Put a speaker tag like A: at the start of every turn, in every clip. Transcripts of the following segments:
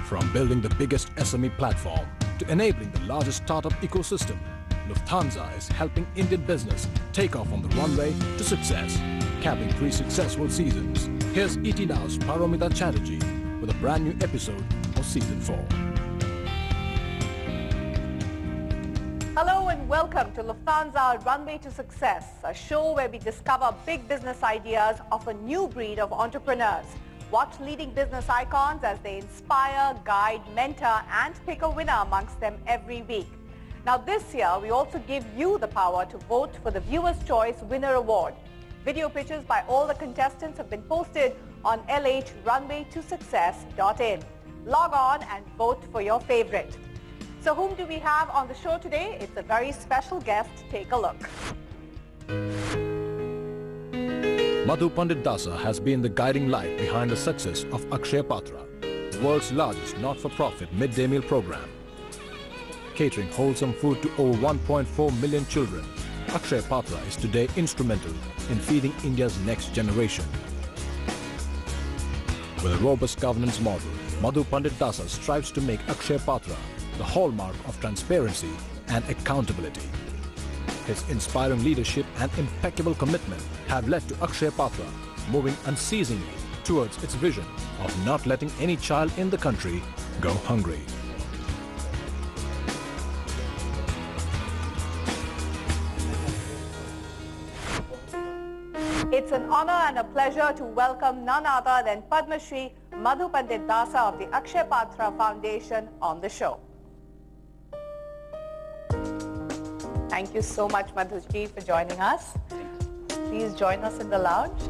A: From building the biggest SME platform to enabling the largest startup ecosystem, Lufthansa is helping Indian business take off on the runway to success, capping 3 successful seasons. Here's ET Now's Paromita Chatterjee with a brand new episode of Season 4.
B: Hello and welcome to Lufthansa Runway to Success, a show where we discover big business ideas of a new breed of entrepreneurs. Watch leading business icons as they inspire, guide, mentor and pick a winner amongst them every week. Now this year, we also give you the power to vote for the Viewer's Choice Winner Award. Video pictures by all the contestants have been posted on lhrunwaytosuccess.in. Log on and vote for your favorite. So whom do we have on the show today? It's a very special guest. Take a look.
A: Madhu Pandit Dasa has been the guiding light behind the success of Akshaya Patra, the world's largest not-for-profit midday meal program. Catering wholesome food to over 1.4 million children, Akshaya Patra is today instrumental in feeding India's next generation. With a robust governance model, Madhu Pandit Dasa strives to make Akshaya Patra the hallmark of transparency and accountability. His inspiring leadership and impeccable commitment have led to Akshaya Patra moving unceasingly towards its vision of not letting any child in the country go hungry.
B: It's an honor and a pleasure to welcome none other than Padma Shri Madhu Pandit Dasa of the Akshaya Patra Foundation on the show. Thank you so much, Madhuji, for joining us. Please join us in the lounge.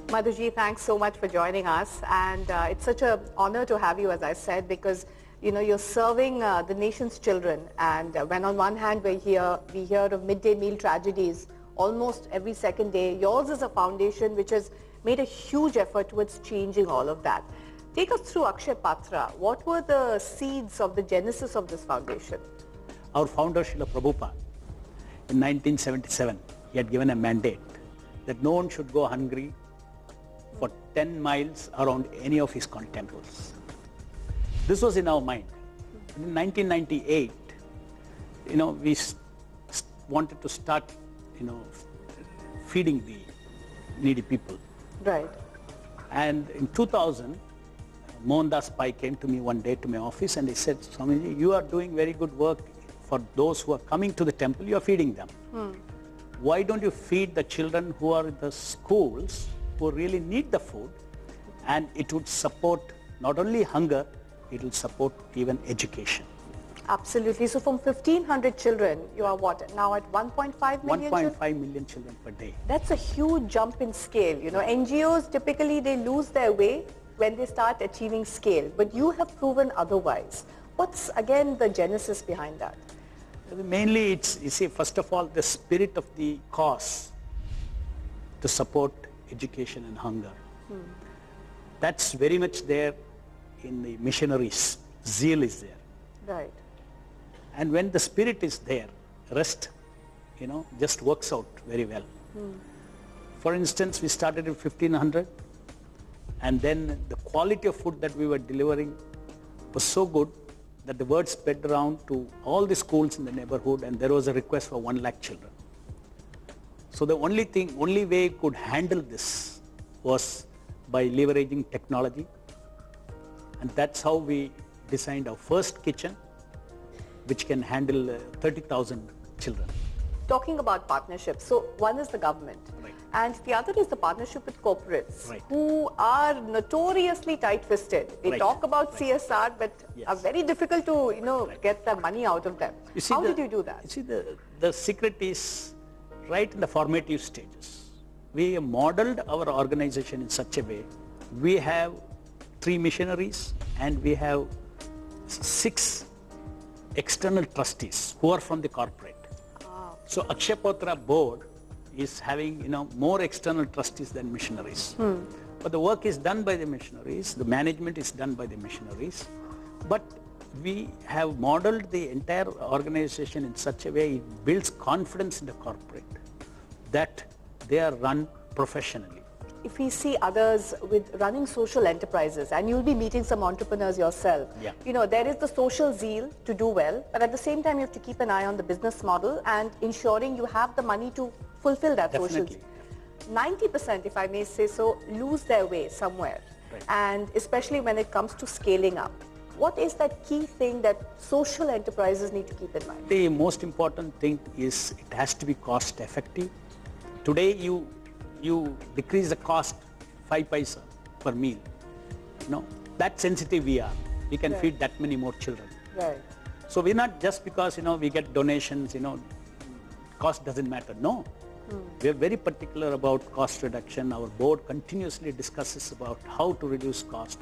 B: Madhuji, thanks so much for joining us. And it's such an honor to have you, as I said, because you're serving the nation's children. And when on one hand we hear of midday meal tragedies almost every second day, yours is a foundation which has made a huge effort towards changing all of that. Take us through Akshaya Patra. What were the seeds of the genesis of this foundation?
C: Our founder, Shri Prabhupada, in 1977, he had given a mandate that no one should go hungry for 10 miles around any of his temples. This was in our mind. In 1998, we wanted to start, feeding the needy people.
B: Right.
C: And in 2000, Mohandas Pai came to me one day to my office and he said, Swamiji, you are doing very good work for those who are coming to the temple, you are feeding them. Why don't you feed the children who are in the schools who really need the food, and it would support not only hunger, it will support even education.
B: Absolutely. So from 1,500 children, you are what, now at 1.5 million
C: 1.5 million children per day.
B: That's a huge jump in scale. NGOs typically they lose their way when they start achieving scale, but you have proven otherwise. What's again the genesis behind that?
C: Mainly it's, first of all, the spirit of the cause to support education and hunger. That's very much there in the missionaries. Zeal is there.
B: Right.
C: And when the spirit is there, rest, just works out very well. For instance, we started at 1,500. And then the quality of food that we were delivering was so good that the word spread around to all the schools in the neighborhood, and there was a request for 1 lakh children. So the only way we could handle this was by leveraging technology. And that's how we designed our first kitchen, which can handle 30,000 children.
B: Talking about partnerships, so one is the government.
C: Right.
B: And the other is the partnership with corporates,
C: right,
B: who are notoriously tight-fisted. They
C: right,
B: talk about
C: right,
B: CSR, but
C: yes,
B: are very difficult to,
C: right,
B: get the money out of them. How did you do that?
C: You see, the secret is right in the formative stages. We modeled our organization in such a way. We have 3 missionaries and we have 6 external trustees who are from the corporate. So Akshaya Patra board is having more external trustees than missionaries. But the work is done by the missionaries, the management is done by the missionaries. But we have modeled the entire organization in such a way it builds confidence in the corporate that they are run professionally.
B: if we see others with running social enterprises, and you'll be meeting some entrepreneurs yourself, you know, there is the social zeal to do well, but at the same time you have to keep an eye on the business model and ensuring you have the money to fulfill that social zeal. 90%, if I may say so, lose their way somewhere. And especially when it comes to scaling up. What is that key thing that social enterprises need to keep in mind?
C: The most important thing is it has to be cost effective. Today you decrease the cost 5 paisa per meal. You know, that sensitive we are. We can feed that many more children.
B: Right.
C: So we're not just because, you know, we get donations, you know, cost doesn't matter. No. We are very particular about cost reduction. Our board continuously discusses about how to reduce cost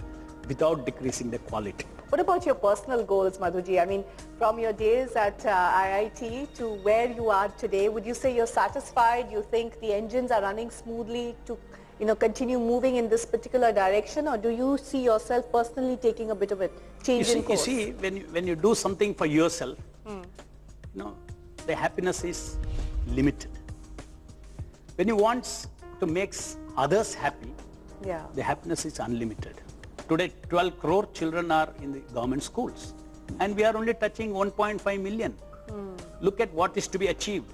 C: without decreasing the quality.
B: What about your personal goals, Madhuji? I mean, from your days at IIT to where you are today, would you say you're satisfied? You think the engines are running smoothly to, you know, continue moving in this particular direction, or do you see yourself personally taking a bit of a change in course?
C: You see, when you do something for yourself, you know, the happiness is limited. When you want to make others happy, the happiness is unlimited. Today, 12 crore children are in the government schools, and we are only touching 1.5 million. Look at what is to be achieved.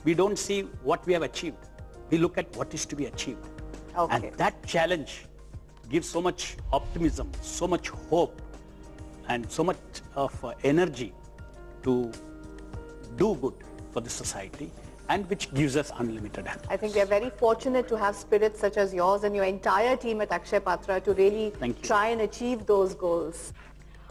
C: We don't see what we have achieved. We look at what is to be achieved. And that challenge gives so much optimism, so much hope, and so much of energy to do good for the society, and which gives us unlimited happiness.
B: I think we are very fortunate to have spirits such as yours and your entire team at Akshaya Patra to really try and achieve those goals.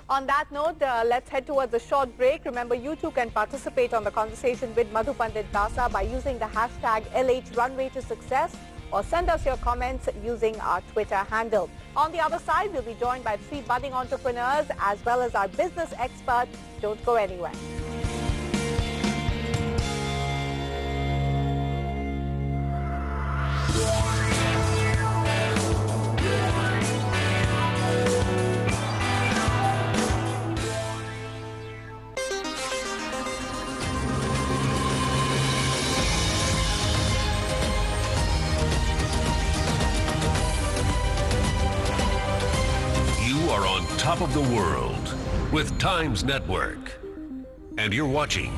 B: On that note, let's head towards a short break. Remember, you too can participate on the conversation with Madhu Pandit Dasa by using the hashtag LH Runway to Success, or send us your comments using our Twitter handle. On the other side, we'll be joined by 3 budding entrepreneurs as well as our business expert. Don't go anywhere.
D: Top of the world with Times Network. And you're watching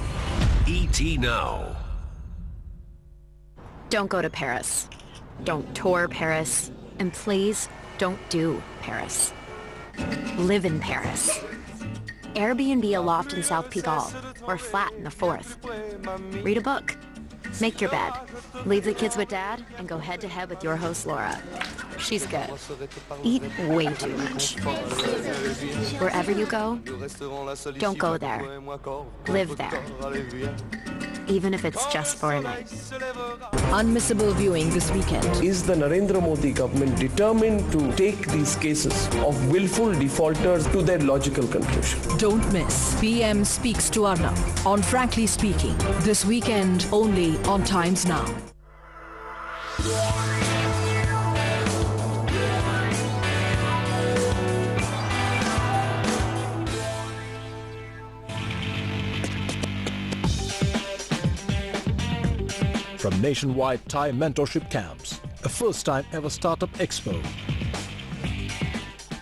D: ET Now.
E: Don't go to Paris. Don't tour Paris. And please, don't do Paris. Live in Paris. Airbnb a loft in South Pigalle or a flat in the 4th. Read a book. Make your bed. Leave the kids with Dad and go head-to-head with your host, Laura. She's good. Eat way too much. Wherever you go, don't go there. Live there. Even if it's just for a night.
F: Unmissable viewing this weekend.
G: Is the Narendra Modi government determined to take these cases of willful defaulters to their logical conclusion?
F: Don't miss PM Speaks to Arnab on Frankly Speaking, this weekend only on Times Now.
A: From nationwide Thai mentorship camps, a first-time ever startup expo,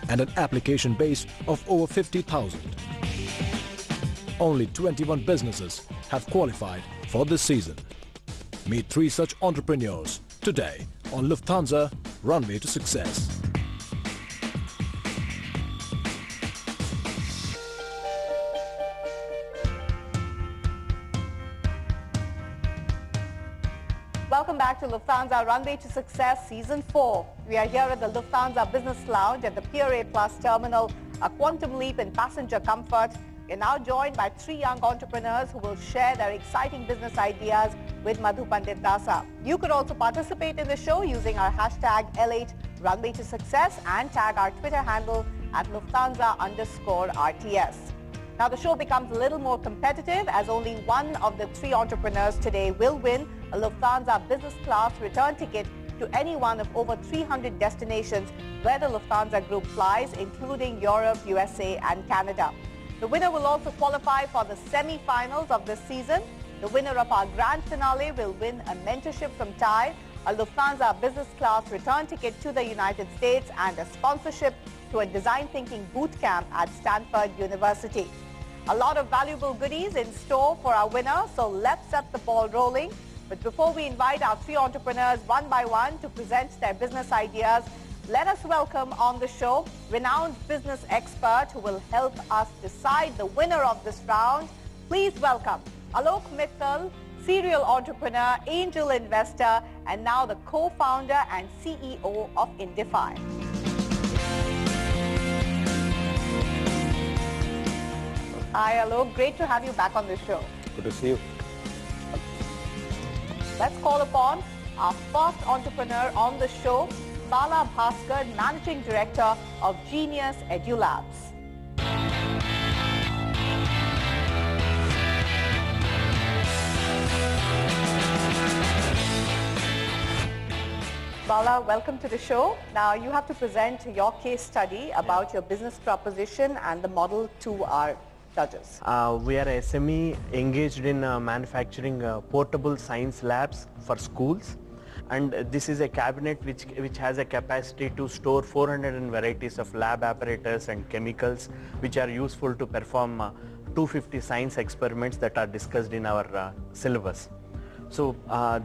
A: and an application base of over 50,000. Only 21 businesses have qualified for this season. Meet 3 such entrepreneurs today on Lufthansa Runway to Success.
B: Welcome back to Lufthansa Runway to Success Season 4. We are here at the Lufthansa Business Lounge at the Pier A Plus Terminal, a quantum leap in passenger comfort. We're now joined by 3 young entrepreneurs who will share their exciting business ideas with Madhu Pandit Dasa. You could also participate in the show using our hashtag L8 Runway to Success and tag our Twitter handle at Lufthansa_RTS. Now the show becomes a little more competitive as only one of the 3 entrepreneurs today will win a Lufthansa business class return ticket to any one of over 300 destinations where the Lufthansa Group flies, including Europe, USA and Canada. The winner will also qualify for the semi-finals of this season. The winner of our grand finale will win a mentorship from Thai, a Lufthansa business class return ticket to the United States, and a sponsorship to a design thinking boot camp at Stanford University. A lot of valuable goodies in store for our winner, so let's set the ball rolling. But before we invite our three entrepreneurs one by one to present their business ideas, let us welcome on the show renowned business expert who will help us decide the winner of this round. Please welcome Alok Mittal, serial entrepreneur, angel investor, and now the co-founder and CEO of Indify. Hi Alok, great to have you back on the show.
H: Good to see you.
B: Let's call upon our first entrepreneur on the show, Bala Bhaskar, Managing Director of Genius EduLabs. Bala, welcome to the show. Now you have to present your case study about your business proposition and the model to our judges.
I: We are a SME engaged in manufacturing portable science labs for schools, and this is a cabinet which has a capacity to store 400 varieties of lab apparatus and chemicals which are useful to perform 250 science experiments that are discussed in our syllabus. So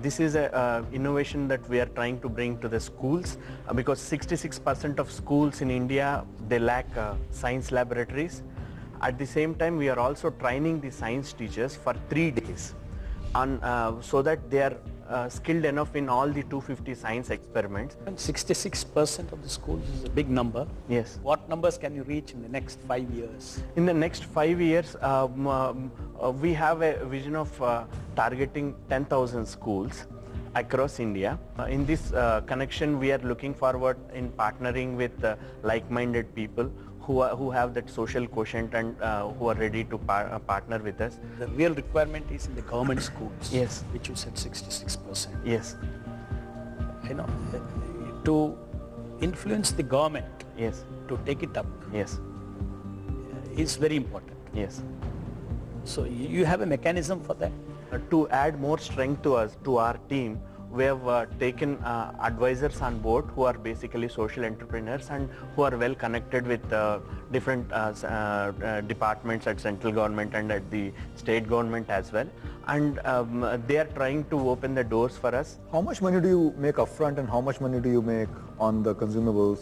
I: this is an innovation that we are trying to bring to the schools because 66% of schools in India, they lack science laboratories. At the same time, we are also training the science teachers for 3 days so that they are skilled enough in all the 250 science experiments.
C: And 66% of the schools is a big number.
I: Yes.
C: What numbers can you reach in the next 5 years?
I: In the next 5 years, we have a vision of targeting 10,000 schools across India. In this connection, we are looking forward in partnering with like-minded people who have that social quotient and who are ready to partner with us.
C: The real requirement is in the government schools.
I: Yes.
C: Which you said 66%.
I: Yes.
C: You know, to influence the government.
I: Yes.
C: To take it up.
I: Yes.
C: Is very important.
I: Yes.
C: So you have a mechanism for that?
I: To add more strength to us, to our team, we have taken advisors on board who are basically social entrepreneurs and who are well connected with different departments at central government and at the state government as well. And they are trying to open the doors for us.
H: How much money do you make upfront and how much money do you make on the consumables?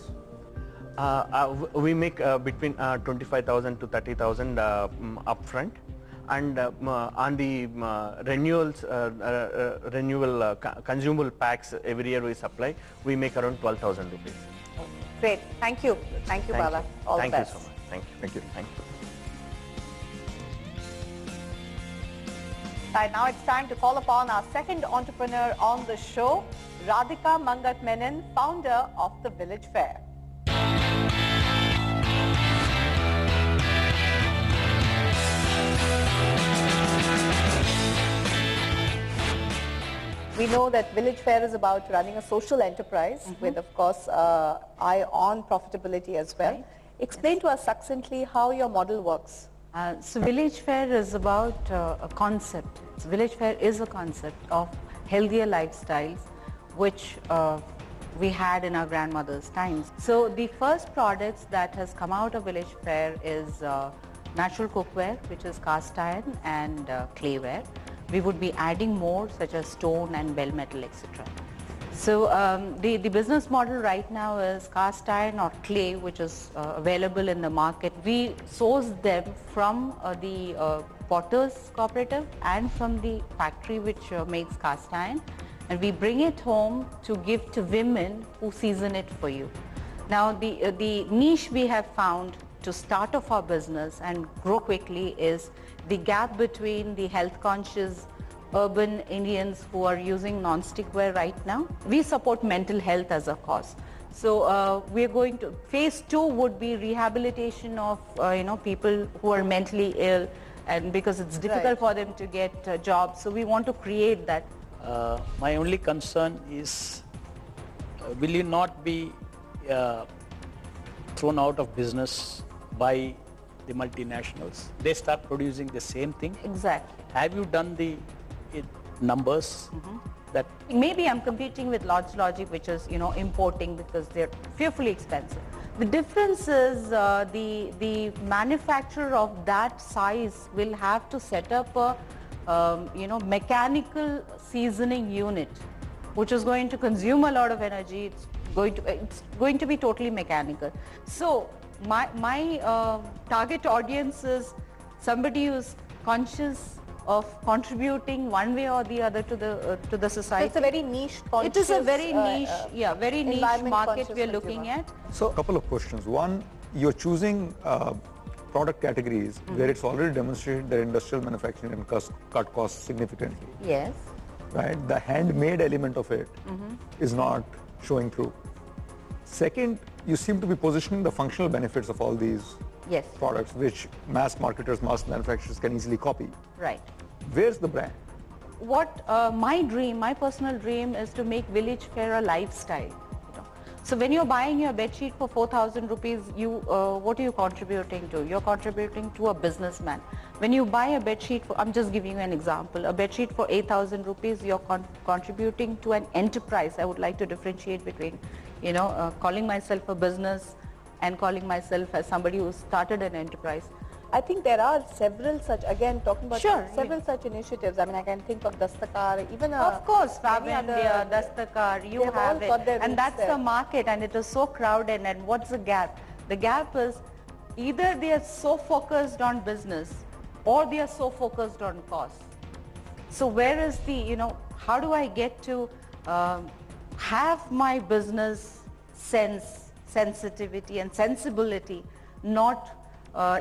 I: We make between 25,000 to 30,000 upfront. And on the renewal consumable packs every year we supply, we make around 12,000 rupees.
B: Great. Thank you. Thank you, Bala. All the best.
I: Thank you so much. Thank you. Thank you. Thank you.
B: Right, now it's time to call upon our second entrepreneur on the show, Radhika Mangat Menon, founder of the Village Fair. We know that Village Fair is about running a social enterprise with, of course, eye on profitability as well. Right. Explain to us succinctly how your model works.
J: So Village Fair is about a concept. Village Fair is a concept of healthier lifestyles, which we had in our grandmother's times. So the first products that has come out of Village Fair is natural cookware, which is cast iron, and clayware. We would be adding more, such as stone and bell metal, etc. So the business model right now is cast iron or clay, which is available in the market. We source them from the Potters Cooperative and from the factory which makes cast iron, and we bring it home to give to women who season it for you. Now the niche we have found to start off our business and grow quickly is the gap between the health conscious urban Indians who are using non-stick ware right now. We support mental health as a cause. So we are going to, phase 2 would be rehabilitation of people who are mentally ill, and because it's difficult for them to get jobs. So we want to create that.
C: My only concern is, will you not be thrown out of business by the multinationals? They start producing the same thing.
J: Exactly.
C: Have you done the numbers? that
J: maybe I'm competing with Lodge Logic, which is, importing because they're fearfully expensive. The difference is the manufacturer of that size will have to set up a, mechanical seasoning unit, which is going to consume a lot of energy. It's going to be totally mechanical. So my target audience is somebody who's conscious of contributing one way or the other to the society.
B: So it's a very niche conscious.
J: It is a very niche, very niche market we are looking at.
H: So a couple of questions. One, you're choosing product categories where it's already demonstrated that industrial manufacturing can cut costs significantly.
J: Yes.
H: Right? The handmade element of it is not showing through. Second, you seem to be positioning the functional benefits of all these products, which mass marketers, mass manufacturers can easily copy.
J: Right.
H: Where's the brand?
J: What my personal dream is to make village fare a lifestyle. So when you're buying your bed sheet for 4,000 rupees, what are you contributing to? You're contributing to a businessman. When you buy a bed sheet for, I'm just giving you an example, a bed sheet for 8,000 rupees, you're contributing to an enterprise. I would like to differentiate between, calling myself a business and calling myself as somebody who started an enterprise.
B: I think there are several such, again talking about several such initiatives. I mean, I can think of Dastakar, even
J: of course, Fab India, Dastakar, you have it, and that's the market, and it is so crowded. And what's the gap? The gap is either they are so focused on business, or they are so focused on cost. So where is the, how do I get to have my business sensitivity and sensibility not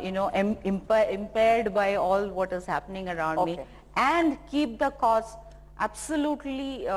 J: impaired by all what is happening around me, and keep the cost absolutely